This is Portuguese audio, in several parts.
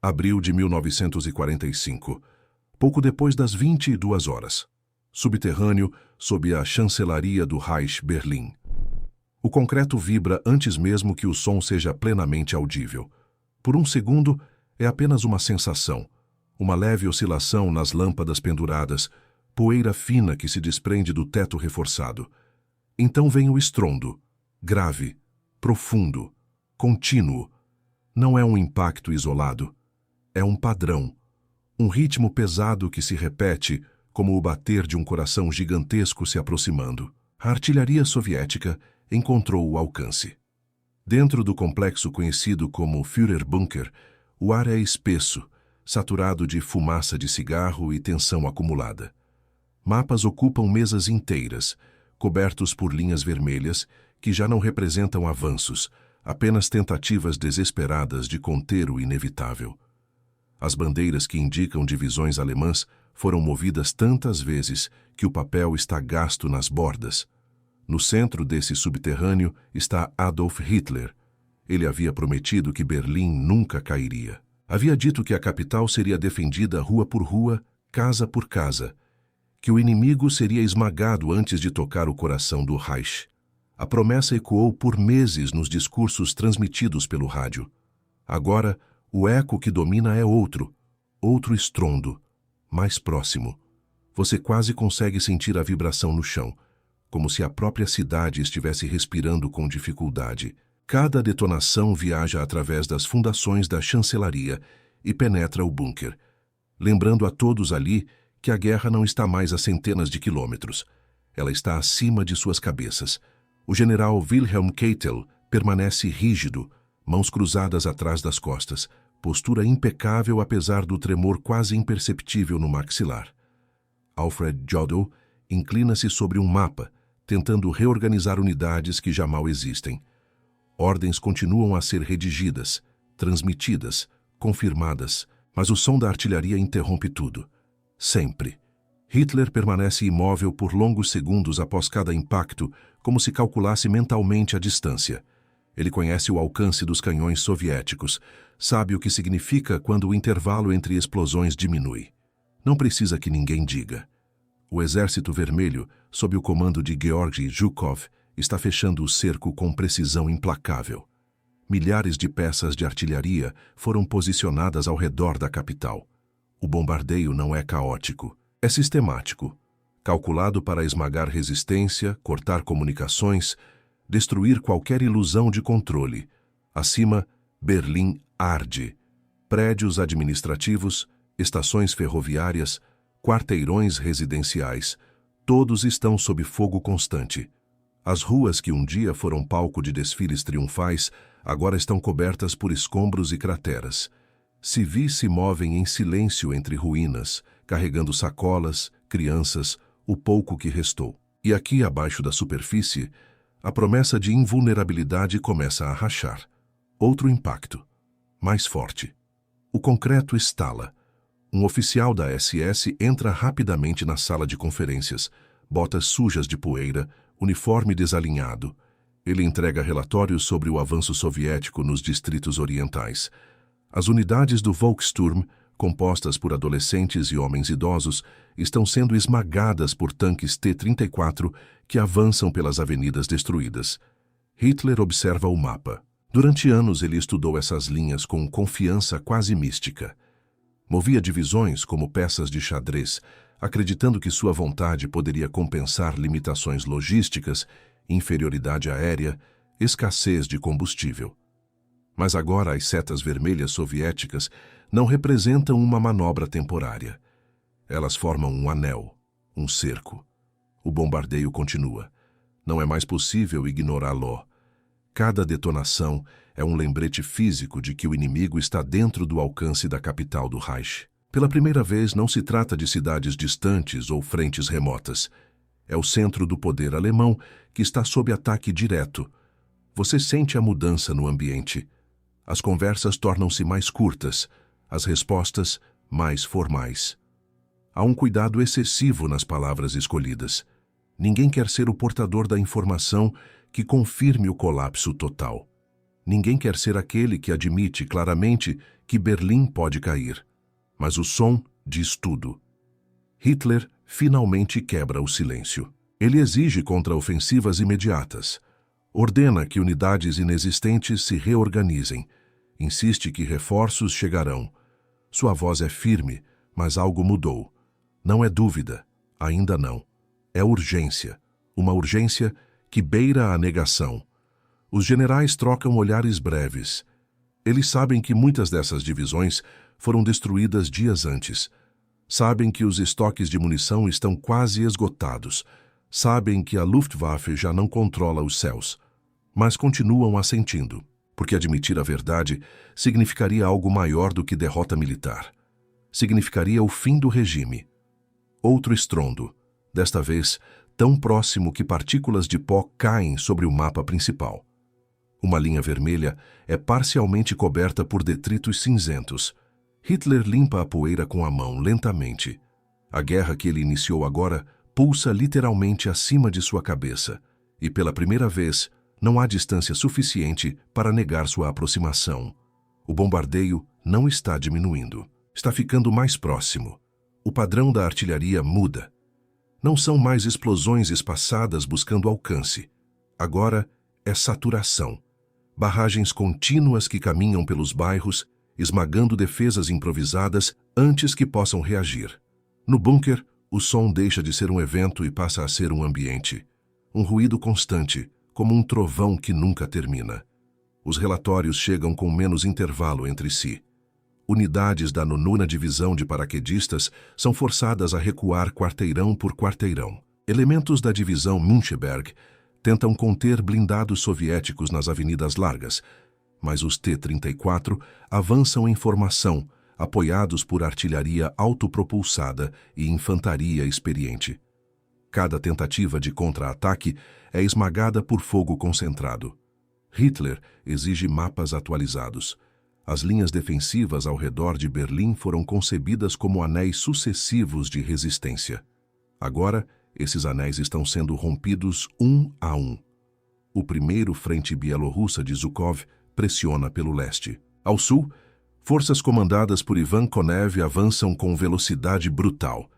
Abril de 1945. Pouco depois das 22 horas. Subterrâneo, sob a chancelaria do Reich, Berlim. O concreto vibra antes mesmo que o som seja plenamente audível. Por um segundo, é apenas uma sensação, uma leve oscilação nas lâmpadas penduradas, poeira fina que se desprende do teto reforçado. Então vem o estrondo, grave, profundo, contínuo. Não é um impacto isolado. É um padrão, um ritmo pesado que se repete como o bater de um coração gigantesco se aproximando. A artilharia soviética encontrou o alcance. Dentro do complexo conhecido como Führerbunker, o ar é espesso, saturado de fumaça de cigarro e tensão acumulada. Mapas ocupam mesas inteiras, cobertos por linhas vermelhas que já não representam avanços, apenas tentativas desesperadas de conter o inevitável. As bandeiras que indicam divisões alemãs foram movidas tantas vezes que o papel está gasto nas bordas. No centro desse subterrâneo está Adolf Hitler. Ele havia prometido que Berlim nunca cairia. Havia dito que a capital seria defendida rua por rua, casa por casa, que o inimigo seria esmagado antes de tocar o coração do Reich. A promessa ecoou por meses nos discursos transmitidos pelo rádio. Agora, o eco que domina é outro estrondo, mais próximo. Você quase consegue sentir a vibração no chão, como se a própria cidade estivesse respirando com dificuldade. Cada detonação viaja através das fundações da chancelaria e penetra o bunker, lembrando a todos ali que a guerra não está mais a centenas de quilômetros. Ela está acima de suas cabeças. O general Wilhelm Keitel permanece rígido, mãos cruzadas atrás das costas, postura impecável apesar do tremor quase imperceptível no maxilar. Alfred Jodl inclina-se sobre um mapa, tentando reorganizar unidades que já mal existem. Ordens continuam a ser redigidas, transmitidas, confirmadas, mas o som da artilharia interrompe tudo. Sempre. Hitler permanece imóvel por longos segundos após cada impacto, como se calculasse mentalmente a distância. Ele conhece o alcance dos canhões soviéticos, sabe o que significa quando o intervalo entre explosões diminui. Não precisa que ninguém diga. O Exército Vermelho, sob o comando de Georgy Zhukov, está fechando o cerco com precisão implacável. Milhares de peças de artilharia foram posicionadas ao redor da capital. O bombardeio não é caótico, é sistemático, calculado para esmagar resistência, cortar comunicações, destruir qualquer ilusão de controle. Acima, Berlim arde. Prédios administrativos, estações ferroviárias, quarteirões residenciais, todos estão sob fogo constante. As ruas que um dia foram palco de desfiles triunfais agora estão cobertas por escombros e crateras. Civis se movem em silêncio entre ruínas, carregando sacolas, crianças, o pouco que restou. E aqui, abaixo da superfície, a promessa de invulnerabilidade começa a rachar. Outro impacto, mais forte. O concreto estala. Um oficial da SS entra rapidamente na sala de conferências, botas sujas de poeira, uniforme desalinhado. Ele entrega relatórios sobre o avanço soviético nos distritos orientais. As unidades do Volkssturm, compostas por adolescentes e homens idosos, estão sendo esmagadas por tanques T-34 que avançam pelas avenidas destruídas. Hitler observa o mapa. Durante anos ele estudou essas linhas com confiança quase mística. Movia divisões como peças de xadrez, acreditando que sua vontade poderia compensar limitações logísticas, inferioridade aérea, escassez de combustível. Mas agora as setas vermelhas soviéticas não representam uma manobra temporária. Elas formam um anel, um cerco. O bombardeio continua. Não é mais possível ignorá-lo. Cada detonação é um lembrete físico de que o inimigo está dentro do alcance da capital do Reich. Pela primeira vez, não se trata de cidades distantes ou frentes remotas. É o centro do poder alemão que está sob ataque direto. Você sente a mudança no ambiente. As conversas tornam-se mais curtas, as respostas mais formais. Há um cuidado excessivo nas palavras escolhidas. Ninguém quer ser o portador da informação que confirme o colapso total. Ninguém quer ser aquele que admite claramente que Berlim pode cair. Mas o som diz tudo. Hitler finalmente quebra o silêncio. Ele exige contraofensivas imediatas. Ordena que unidades inexistentes se reorganizem. Insiste que reforços chegarão. Sua voz é firme, mas algo mudou. Não é dúvida, ainda não. É urgência. Uma urgência que beira a negação. Os generais trocam olhares breves. Eles sabem que muitas dessas divisões foram destruídas dias antes. Sabem que os estoques de munição estão quase esgotados. Sabem que a Luftwaffe já não controla os céus. Mas continuam assentindo, porque admitir a verdade significaria algo maior do que derrota militar. Significaria o fim do regime. Outro estrondo, desta vez tão próximo que partículas de pó caem sobre o mapa principal. Uma linha vermelha é parcialmente coberta por detritos cinzentos. Hitler limpa a poeira com a mão, lentamente. A guerra que ele iniciou agora pulsa literalmente acima de sua cabeça, e pela primeira vez não há distância suficiente para negar sua aproximação. O bombardeio não está diminuindo, está ficando mais próximo. O padrão da artilharia muda. Não são mais explosões espaçadas buscando alcance. Agora é saturação. Barragens contínuas que caminham pelos bairros, esmagando defesas improvisadas antes que possam reagir. No bunker, o som deixa de ser um evento e passa a ser um ambiente. Um ruído constante, como um trovão que nunca termina. Os relatórios chegam com menos intervalo entre si. Unidades da 9ª Divisão de Paraquedistas são forçadas a recuar quarteirão por quarteirão. Elementos da divisão Müncheberg tentam conter blindados soviéticos nas avenidas largas, mas os T-34 avançam em formação, apoiados por artilharia autopropulsada e infantaria experiente. Cada tentativa de contra-ataque é esmagada por fogo concentrado. Hitler exige mapas atualizados. As linhas defensivas ao redor de Berlim foram concebidas como anéis sucessivos de resistência. Agora, esses anéis estão sendo rompidos um a um. O primeiro frente bielorrussa de Zhukov pressiona pelo leste. Ao sul, forças comandadas por Ivan Konev avançam com velocidade brutal.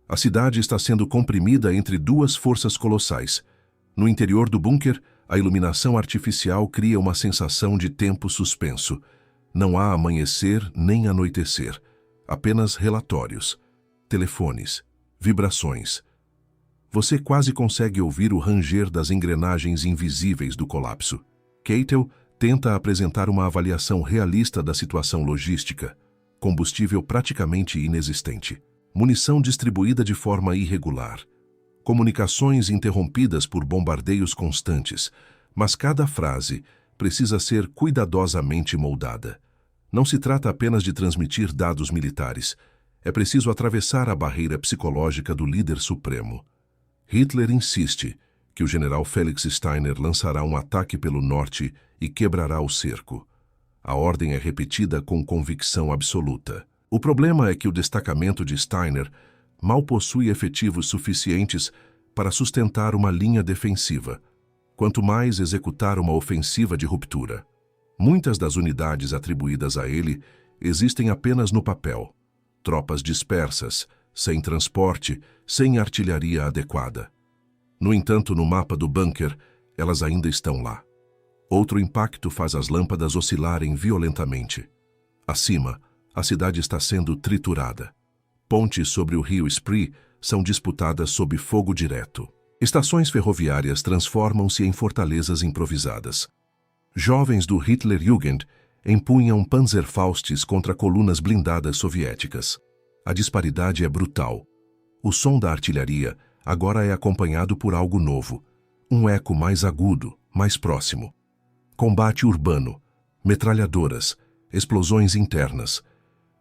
A cidade está sendo comprimida entre duas forças colossais. No interior do bunker, a iluminação artificial cria uma sensação de tempo suspenso. Não há amanhecer nem anoitecer, apenas relatórios, telefones, vibrações. Você quase consegue ouvir o ranger das engrenagens invisíveis do colapso. Keitel tenta apresentar uma avaliação realista da situação logística. Combustível praticamente inexistente. Munição distribuída de forma irregular. Comunicações interrompidas por bombardeios constantes, mas cada frase precisa ser cuidadosamente moldada. Não se trata apenas de transmitir dados militares. É preciso atravessar a barreira psicológica do líder supremo. Hitler insiste que o general Felix Steiner lançará um ataque pelo norte e quebrará o cerco. A ordem é repetida com convicção absoluta. O problema é que o destacamento de Steiner mal possui efetivos suficientes para sustentar uma linha defensiva, quanto mais executar uma ofensiva de ruptura. Muitas das unidades atribuídas a ele existem apenas no papel. Tropas dispersas, sem transporte, sem artilharia adequada. No entanto, no mapa do bunker, elas ainda estão lá. Outro impacto faz as lâmpadas oscilarem violentamente. Acima, a cidade está sendo triturada. Pontes sobre o rio Spree são disputadas sob fogo direto. Estações ferroviárias transformam-se em fortalezas improvisadas. Jovens do Hitlerjugend empunham Panzerfaustes contra colunas blindadas soviéticas. A disparidade é brutal. O som da artilharia agora é acompanhado por algo novo, um eco mais agudo, mais próximo. Combate urbano, metralhadoras, explosões internas.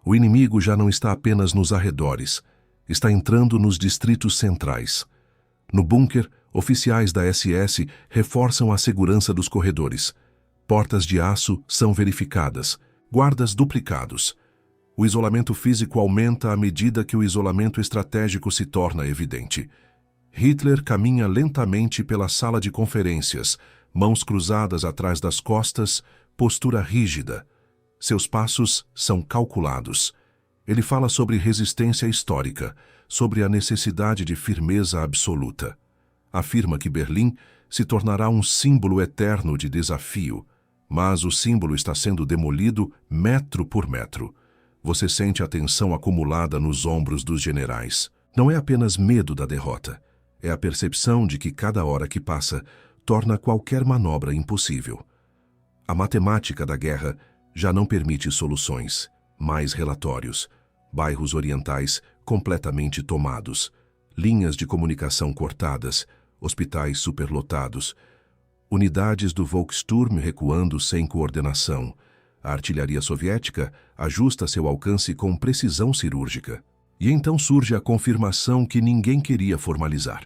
O inimigo já não está apenas nos arredores, está entrando nos distritos centrais. No bunker, oficiais da SS reforçam a segurança dos corredores. Portas de aço são verificadas, guardas duplicados. O isolamento físico aumenta à medida que o isolamento estratégico se torna evidente. Hitler caminha lentamente pela sala de conferências, mãos cruzadas atrás das costas, postura rígida. Seus passos são calculados. Ele fala sobre resistência histórica, sobre a necessidade de firmeza absoluta. Afirma que Berlim se tornará um símbolo eterno de desafio, mas o símbolo está sendo demolido metro por metro. Você sente a tensão acumulada nos ombros dos generais. Não é apenas medo da derrota, é a percepção de que cada hora que passa torna qualquer manobra impossível. A matemática da guerra já não permite soluções, mais relatórios, bairros orientais completamente tomados, linhas de comunicação cortadas, hospitais superlotados, unidades do Volkssturm recuando sem coordenação. A artilharia soviética ajusta seu alcance com precisão cirúrgica. E então surge a confirmação que ninguém queria formalizar.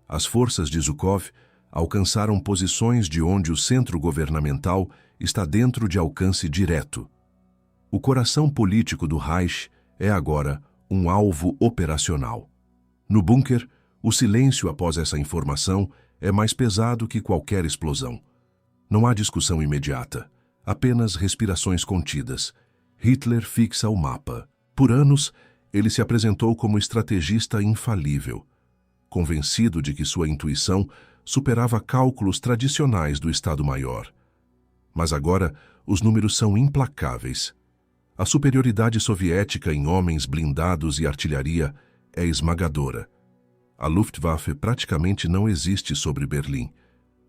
As forças de Zhukov alcançaram posições de onde o centro governamental está dentro de alcance direto. O coração político do Reich é agora um alvo operacional. No bunker, o silêncio após essa informação é mais pesado que qualquer explosão. Não há discussão imediata, apenas respirações contidas. Hitler fixa o mapa. Por anos, ele se apresentou como estrategista infalível, convencido de que sua intuição superava cálculos tradicionais do Estado-Maior. Mas agora, os números são implacáveis. A superioridade soviética em homens blindados e artilharia é esmagadora. A Luftwaffe praticamente não existe sobre Berlim.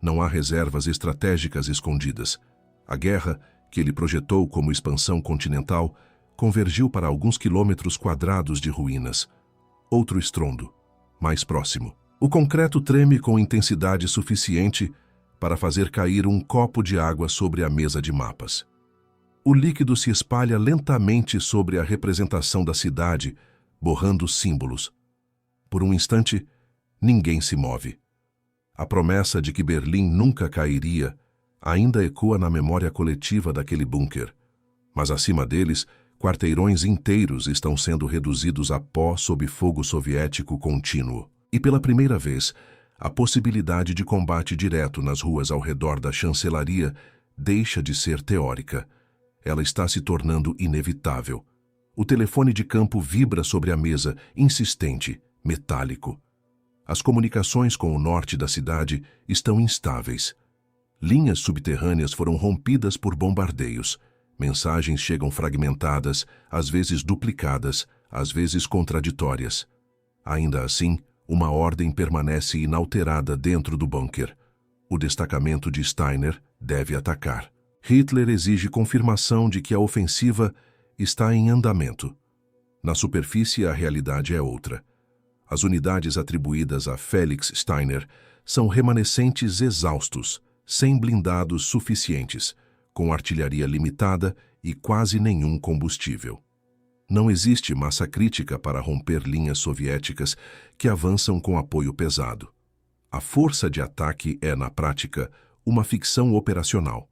Não há reservas estratégicas escondidas. A guerra, que ele projetou como expansão continental, convergiu para alguns quilômetros quadrados de ruínas. Outro estrondo, mais próximo. O concreto treme com intensidade suficiente para fazer cair um copo de água sobre a mesa de mapas. O líquido se espalha lentamente sobre a representação da cidade, borrando símbolos. Por um instante, ninguém se move. A promessa de que Berlim nunca cairia ainda ecoa na memória coletiva daquele bunker. Mas acima deles, quarteirões inteiros estão sendo reduzidos a pó sob fogo soviético contínuo. E pela primeira vez, a possibilidade de combate direto nas ruas ao redor da chancelaria deixa de ser teórica. Ela está se tornando inevitável. O telefone de campo vibra sobre a mesa, insistente, metálico. As comunicações com o norte da cidade estão instáveis. Linhas subterrâneas foram rompidas por bombardeios. Mensagens chegam fragmentadas, às vezes duplicadas, às vezes contraditórias. Ainda assim, uma ordem permanece inalterada dentro do bunker. O destacamento de Steiner deve atacar. Hitler exige confirmação de que a ofensiva está em andamento. Na superfície, a realidade é outra. As unidades atribuídas a Felix Steiner são remanescentes exaustos, sem blindados suficientes, com artilharia limitada e quase nenhum combustível. Não existe massa crítica para romper linhas soviéticas que avançam com apoio pesado. A força de ataque é, na prática, uma ficção operacional.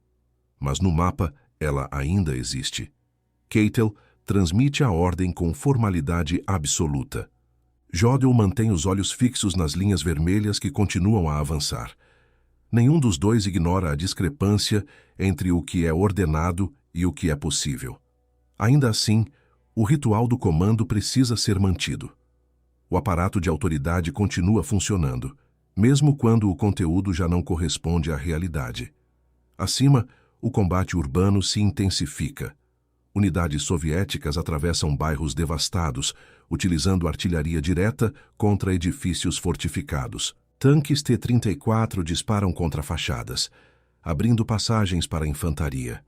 Mas no mapa, ela ainda existe. Keitel transmite a ordem com formalidade absoluta. Jodl mantém os olhos fixos nas linhas vermelhas que continuam a avançar. Nenhum dos dois ignora a discrepância entre o que é ordenado e o que é possível. Ainda assim, o ritual do comando precisa ser mantido. O aparato de autoridade continua funcionando, mesmo quando o conteúdo já não corresponde à realidade. Acima, o combate urbano se intensifica. Unidades soviéticas atravessam bairros devastados, utilizando artilharia direta contra edifícios fortificados. Tanques T-34 disparam contra fachadas, abrindo passagens para a infantaria.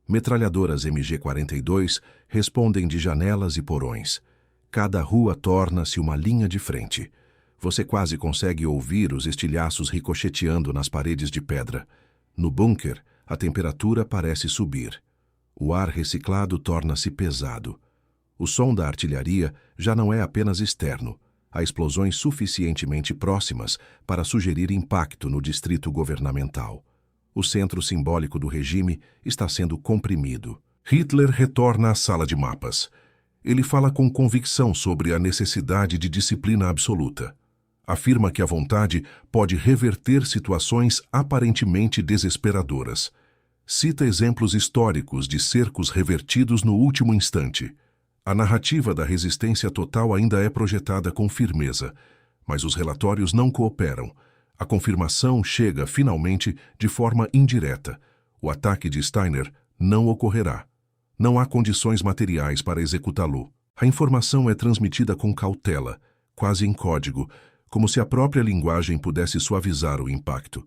Metralhadoras MG-42 respondem de janelas e porões. Cada rua torna-se uma linha de frente. Você quase consegue ouvir os estilhaços ricocheteando nas paredes de pedra. No bunker, a temperatura parece subir. O ar reciclado torna-se pesado. O som da artilharia já não é apenas externo. Há explosões suficientemente próximas para sugerir impacto no distrito governamental. O centro simbólico do regime está sendo comprimido. Hitler retorna à sala de mapas. Ele fala com convicção sobre a necessidade de disciplina absoluta. Afirma que a vontade pode reverter situações aparentemente desesperadoras. Cita exemplos históricos de cercos revertidos no último instante. A narrativa da resistência total ainda é projetada com firmeza, mas os relatórios não cooperam. A confirmação chega, finalmente, de forma indireta. O ataque de Steiner não ocorrerá. Não há condições materiais para executá-lo. A informação é transmitida com cautela, quase em código, como se a própria linguagem pudesse suavizar o impacto.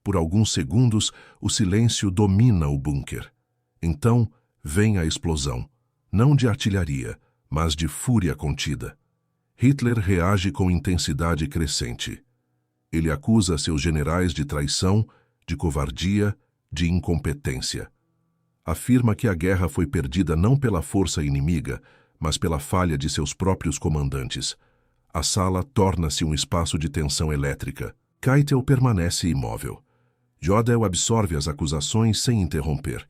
Por alguns segundos, o silêncio domina o bunker. Então, vem a explosão. Não de artilharia, mas de fúria contida. Hitler reage com intensidade crescente. Ele acusa seus generais de traição, de covardia, de incompetência. Afirma que a guerra foi perdida não pela força inimiga, mas pela falha de seus próprios comandantes. A sala torna-se um espaço de tensão elétrica. Keitel permanece imóvel. Jodl absorve as acusações sem interromper.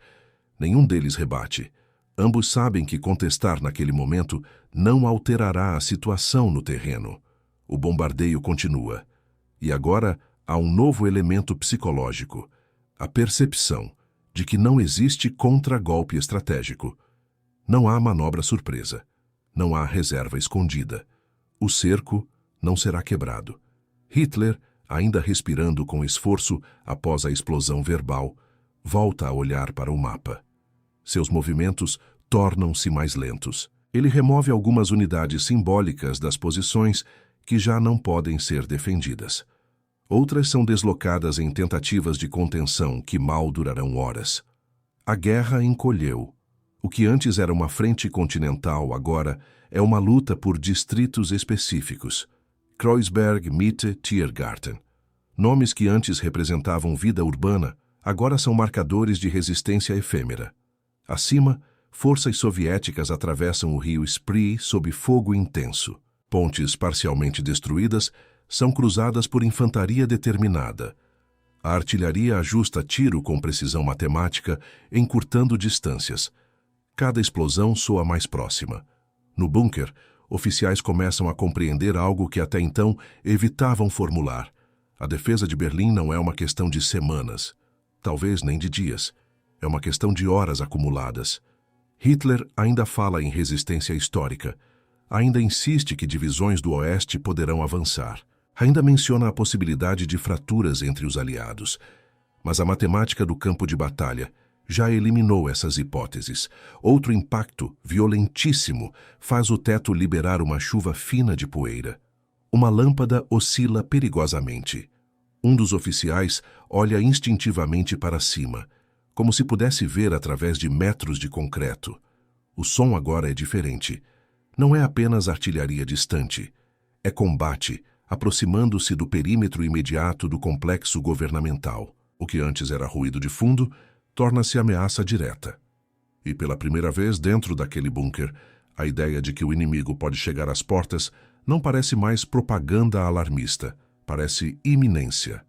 Nenhum deles rebate. Ambos sabem que contestar naquele momento não alterará a situação no terreno. O bombardeio continua. E agora há um novo elemento psicológico: a percepção de que não existe contragolpe estratégico. Não há manobra surpresa. Não há reserva escondida. O cerco não será quebrado. Hitler, ainda respirando com esforço após a explosão verbal, volta a olhar para o mapa. Seus movimentos tornam-se mais lentos. Ele remove algumas unidades simbólicas das posições que já não podem ser defendidas. Outras são deslocadas em tentativas de contenção que mal durarão horas. A guerra encolheu. O que antes era uma frente continental agora é uma luta por distritos específicos. Kreuzberg, Mitte, Tiergarten. Nomes que antes representavam vida urbana, agora são marcadores de resistência efêmera. Acima, forças soviéticas atravessam o rio Spree sob fogo intenso. Pontes parcialmente destruídas são cruzadas por infantaria determinada. A artilharia ajusta tiro com precisão matemática, encurtando distâncias. Cada explosão soa mais próxima. No bunker, oficiais começam a compreender algo que até então evitavam formular. A defesa de Berlim não é uma questão de semanas, talvez nem de dias. É uma questão de horas acumuladas. Hitler ainda fala em resistência histórica. Ainda insiste que divisões do Oeste poderão avançar. Ainda menciona a possibilidade de fraturas entre os aliados. Mas a matemática do campo de batalha já eliminou essas hipóteses. Outro impacto, violentíssimo, faz o teto liberar uma chuva fina de poeira. Uma lâmpada oscila perigosamente. Um dos oficiais olha instintivamente para cima, como se pudesse ver através de metros de concreto. O som agora é diferente. Não é apenas artilharia distante. É combate, aproximando-se do perímetro imediato do complexo governamental. O que antes era ruído de fundo torna-se ameaça direta. E pela primeira vez dentro daquele bunker, a ideia de que o inimigo pode chegar às portas não parece mais propaganda alarmista, parece iminência.